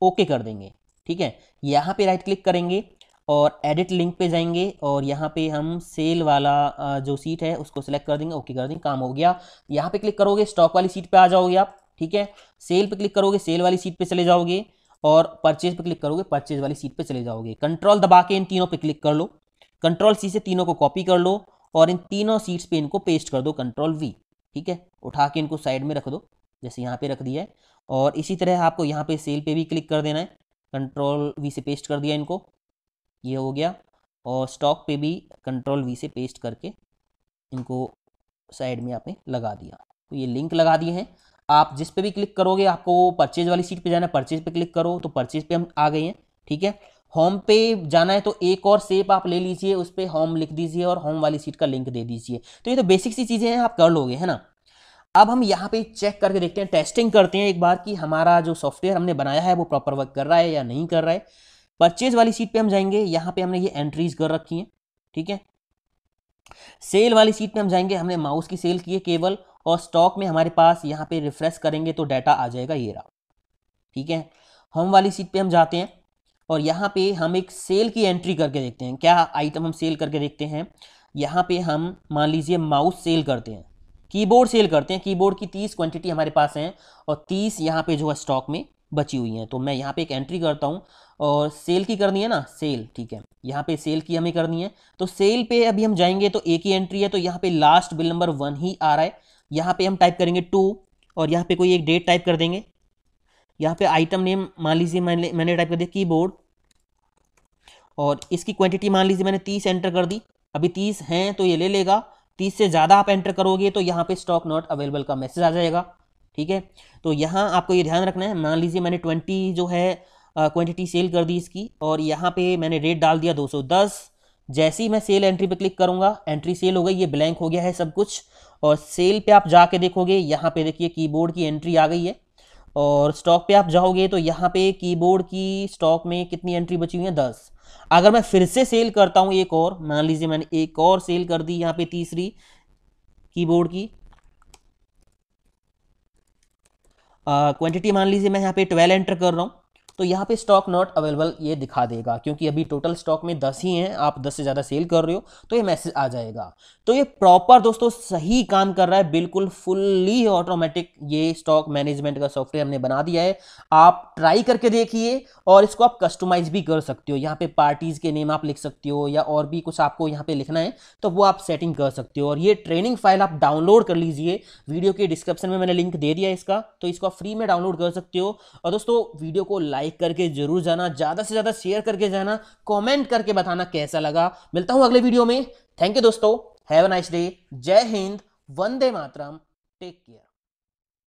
ओके कर देंगे, ठीक है। यहाँ पे राइट क्लिक करेंगे और एडिट लिंक पे जाएंगे, और यहाँ पे हम सेल वाला जो सीट है उसको सिलेक्ट कर देंगे, ओके कर देंगे, काम हो गया। यहाँ पे क्लिक करोगे, स्टॉक वाली सीट पे आ जाओगे आप, ठीक है। सेल पे क्लिक करोगे, सेल वाली सीट पे चले जाओगे, और परचेज पे क्लिक करोगे, परचेज वाली सीट पे चले जाओगे। कंट्रोल दबा के इन तीनों पे क्लिक कर लो, कंट्रोल सी से तीनों को कॉपी कर लो, और इन तीनों सीट्स पे इनको पेस्ट कर दो, कंट्रोल वी, ठीक है। उठा के इनको साइड में रख दो, जैसे यहाँ पे रख दिया है। और इसी तरह आपको यहाँ पे सेल पे भी क्लिक कर देना है, कंट्रोल वी से पेस्ट कर दिया इनको, ये हो गया। और स्टॉक पे भी कंट्रोल वी से पेस्ट करके इनको साइड में आपने लगा दिया। तो ये लिंक लगा दिए हैं। आप जिस पे भी क्लिक करोगे, आपको परचेज वाली सीट पे जाना है, परचेज पे क्लिक करो तो परचेज पे हम आ गए हैं, ठीक है। होम पे जाना है तो एक और शेप आप ले लीजिए, उस पर होम लिख दीजिए और होम वाली सीट का लिंक दे दीजिए। तो ये तो बेसिक सी चीज़ें हैं, आप कर लोगे, है ना। अब हम यहाँ पे चेक करके देखते हैं, टेस्टिंग करते हैं एक बार कि हमारा जो सॉफ्टवेयर हमने बनाया है वो प्रॉपर वर्क कर रहा है या नहीं कर रहा है। परचेज वाली सीट पे हम जाएंगे, यहाँ पे हमने ये एंट्रीज कर रखी हैं, ठीक है। सेल वाली सीट पे हम जाएंगे, हमने माउस की सेल की है केवल, और स्टॉक में हमारे पास यहाँ पे रिफ्रेश करेंगे तो डाटा आ जाएगा, ये रहा, ठीक है। होम वाली सीट पे हम जाते हैं, और यहाँ पे हम एक सेल की एंट्री करके देखते हैं, क्या आइटम हम सेल करके देखते हैं। यहाँ पे हम मान लीजिए माउस सेल करते हैं, कीबोर्ड सेल करते हैं, कीबोर्ड की 30 क्वांटिटी हमारे पास हैं, और 30 यहाँ पे जो है स्टॉक में बची हुई हैं। तो मैं यहाँ पे एक एंट्री करता हूँ, और सेल की करनी है ना, सेल, ठीक है, यहाँ पे सेल की हमें करनी है। तो सेल पे अभी हम जाएंगे तो एक ही एंट्री है, तो यहाँ पे लास्ट बिल नंबर 1 ही आ रहा है। यहाँ पे हम टाइप करेंगे 2, और यहाँ पे कोई एक डेट टाइप कर देंगे। यहाँ पे आइटम नेम मान लीजिए मैंने टाइप कर दिया कीबोर्ड, और इसकी क्वांटिटी मान लीजिए मैंने 30 एंटर कर दी। अभी 30 हैं तो ये ले लेगा, 30 से ज़्यादा आप एंटर करोगे तो यहाँ पे स्टॉक नॉट अवेलेबल का मैसेज आ जाएगा, ठीक है। तो यहाँ आपको ये ध्यान रखना है, मान लीजिए मैंने 20 जो है क्वांटिटी सेल कर दी इसकी, और यहाँ पे मैंने रेट डाल दिया 210। जैसे ही मैं सेल एंट्री पे क्लिक करूँगा, एंट्री सेल हो गई, ये ब्लैंक हो गया है सब कुछ। और सेल पे आप जाके देखोगे, यहाँ पे देखिए कीबोर्ड की एंट्री आ गई है, और स्टॉक पे आप जाओगे तो यहाँ पे कीबोर्ड की स्टॉक में कितनी एंट्री बची हुई है, 10। अगर मैं फिर से सेल करता हूँ एक और, मान लीजिए मैंने एक और सेल कर दी यहाँ पे तीसरी कीबोर्ड की क्वांटिटी, मान लीजिए मैं यहाँ पे 12 एंटर कर रहा हूँ, तो यहाँ पे स्टॉक नॉट अवेलेबल ये दिखा देगा, क्योंकि अभी टोटल स्टॉक में 10 ही हैं, आप 10 से ज़्यादा सेल कर रहे हो तो ये मैसेज आ जाएगा। तो ये प्रॉपर दोस्तों सही काम कर रहा है, बिल्कुल फुल्ली ऑटोमेटिक ये स्टॉक मैनेजमेंट का सॉफ्टवेयर हमने बना दिया है। आप ट्राई करके देखिए, और इसको आप कस्टमाइज भी कर सकते हो। यहाँ पे पार्टीज के नेम आप लिख सकते हो, या और भी कुछ आपको यहाँ पे लिखना है तो वो आप सेटिंग कर सकते हो। और ये ट्रेनिंग फाइल आप डाउनलोड कर लीजिए, वीडियो के डिस्क्रिप्शन में मैंने लिंक दे दिया इसका, तो इसको आप फ्री में डाउनलोड कर सकते हो। और दोस्तों वीडियो को लाइक लाइक करके जरूर जाना, ज्यादा से ज्यादा शेयर करके जाना, कमेंट करके बताना कैसा लगा। मिलता हूं अगले वीडियो में। थैंक यू दोस्तों, हैव अ नाइस डे, जय हिंद, वंदे मातरम, टेक केयर।